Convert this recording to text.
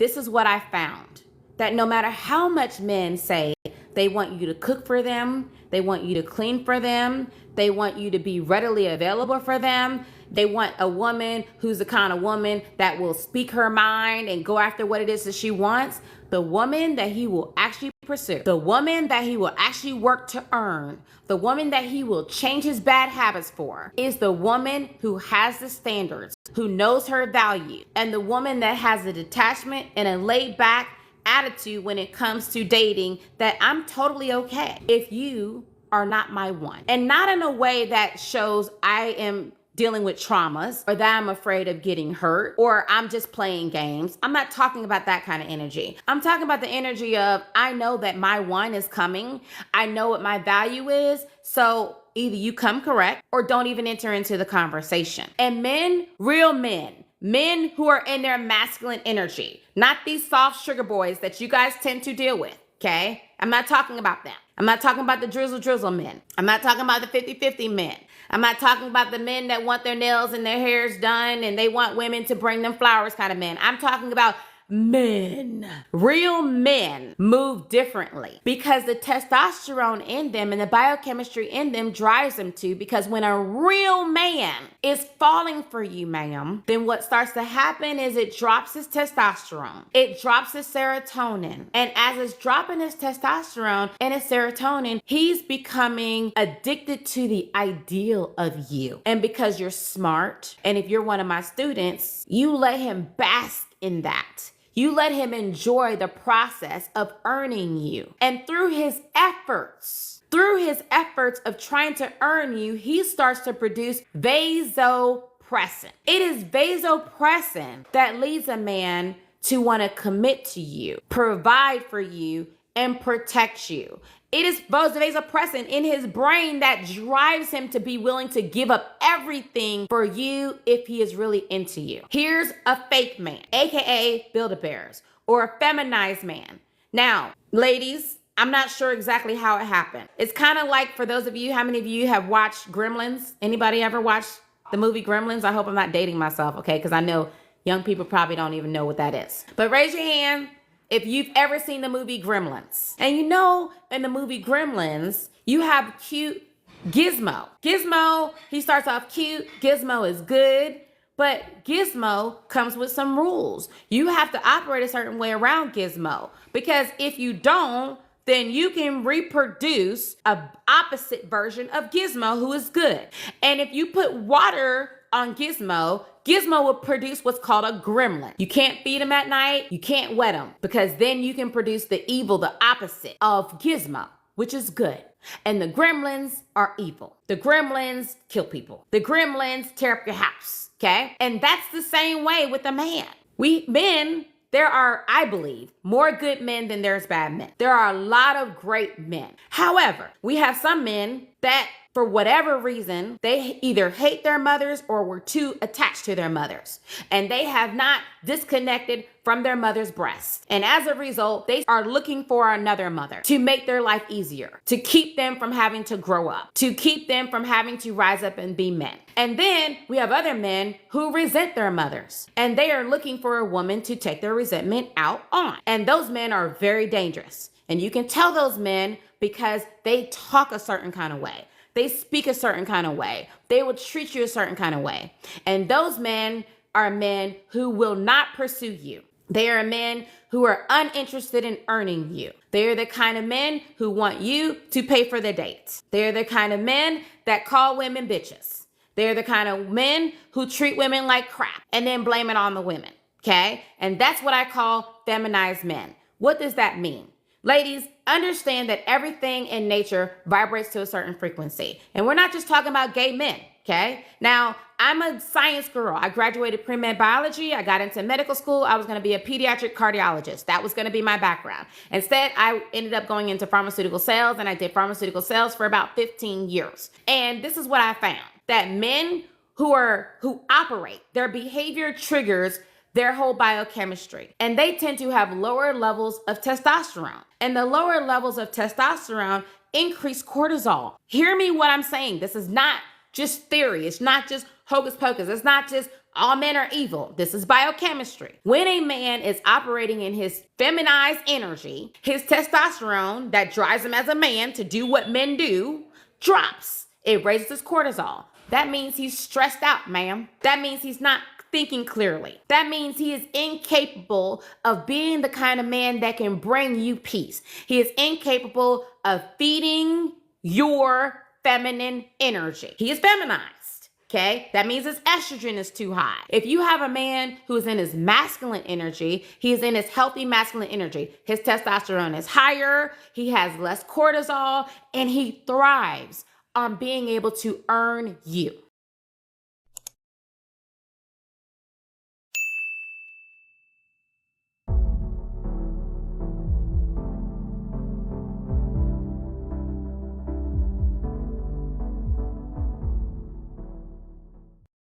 this is what I found, that no matter how much men say they want you to cook for them, they want you to clean for them, they want you to be readily available for them, they want a woman who's the kind of woman that will speak her mind and go after what it is that she wants, the woman that he will actually pursue, the woman that he will actually work to earn, the woman that he will change his bad habits for, is the woman who has the standards, who knows her value, and the woman that has a detachment and a laid back attitude when it comes to dating, that I'm totally okay if you are not my one. And not in a way that shows I am dealing with traumas or that I'm afraid of getting hurt or I'm just playing games. I'm not talking about that kind of energy. I'm talking about the energy of, I know that my one is coming. I know what my value is. So either you come correct or don't even enter into the conversation. And men, real men who are in their masculine energy, not these soft sugar boys that you guys tend to deal with, okay? I'm not talking about them. I'm not talking about the drizzle men. I'm not talking about the 50-50 men. I'm not talking about the men that want their nails and their hairs done and they want women to bring them flowers kind of men. I'm talking about men. Real men move differently because the testosterone in them and the biochemistry in them drives them to, because when a real man is falling for you, ma'am, then what starts to happen is it drops his testosterone. It drops his serotonin. And as it's dropping his testosterone and his serotonin, he's becoming addicted to the ideal of you. And because you're smart, and if you're one of my students, you let him bask in that. You let him enjoy the process of earning you. And through his efforts of trying to earn you, he starts to produce vasopressin. It is vasopressin that leads a man to want to commit to you, provide for you, and protect you. It is vasopressin in his brain that drives him to be willing to give up everything for you if he is really into you. Here's a fake man, aka Build-A-Bears, or a feminized man. Now, ladies, I'm not sure exactly how it happened. It's kind of like, for those of you, how many of you have watched Gremlins? Anybody ever watched the movie Gremlins? I hope I'm not dating myself, okay? Because I know young people probably don't even know what that is. But raise your hand if you've ever seen the movie Gremlins. And you know, in the movie Gremlins, you have cute Gizmo. Gizmo, he starts off cute. Gizmo is good, but Gizmo comes with some rules. You have to operate a certain way around Gizmo, because if you don't, then you can reproduce an opposite version of Gizmo who is good. And if you put water on Gizmo, Gizmo will produce what's called a gremlin. You can't feed him at night. You can't wet him, because then you can produce the evil, the opposite of Gizmo, which is good. And the gremlins are evil. The gremlins kill people. The gremlins tear up your house, okay? And that's the same way with a man. We men, there are, I believe, more good men than there's bad men. There are a lot of great men. However, we have some men that, for whatever reason, they either hate their mothers or were too attached to their mothers. And they have not disconnected from their mother's breast. And as a result, they are looking for another mother to make their life easier, to keep them from having to grow up, to keep them from having to rise up and be men. And then we have other men who resent their mothers, and they are looking for a woman to take their resentment out on. And those men are very dangerous. And you can tell those men because they talk a certain kind of way. They speak a certain kind of way. They will treat you a certain kind of way. And those men are men who will not pursue you. They are men who are uninterested in earning you. They are the kind of men who want you to pay for their dates. They are the kind of men that call women bitches. They're the kind of men who treat women like crap and then blame it on the women, okay? And that's what I call feminized men. What does that mean? Ladies, understand that everything in nature vibrates to a certain frequency. And we're not just talking about gay men, okay? Now, I'm a science girl. I graduated pre-med biology. I got into medical school. I was going to be a pediatric cardiologist. That was going to be my background. Instead, I ended up going into pharmaceutical sales, and I did pharmaceutical sales for about 15 years. And this is what I found, that men who operate, their behavior triggers their whole biochemistry. And they tend to have lower levels of testosterone. And the lower levels of testosterone increase cortisol. Hear me what I'm saying. This is not just theory. It's not just hocus pocus. It's not just All men are evil. This is biochemistry. When a man is operating in his feminized energy, his testosterone that drives him as a man to do what men do drops. It raises his cortisol. That means he's stressed out, ma'am. That means he's not thinking clearly. That means he is incapable of being the kind of man that can bring you peace. He is incapable of feeding your feminine energy. He is feminized. Okay, that means his estrogen is too high. If you have a man who is in his masculine energy, he is in his healthy masculine energy. His testosterone is higher, he has less cortisol, and he thrives on being able to earn you.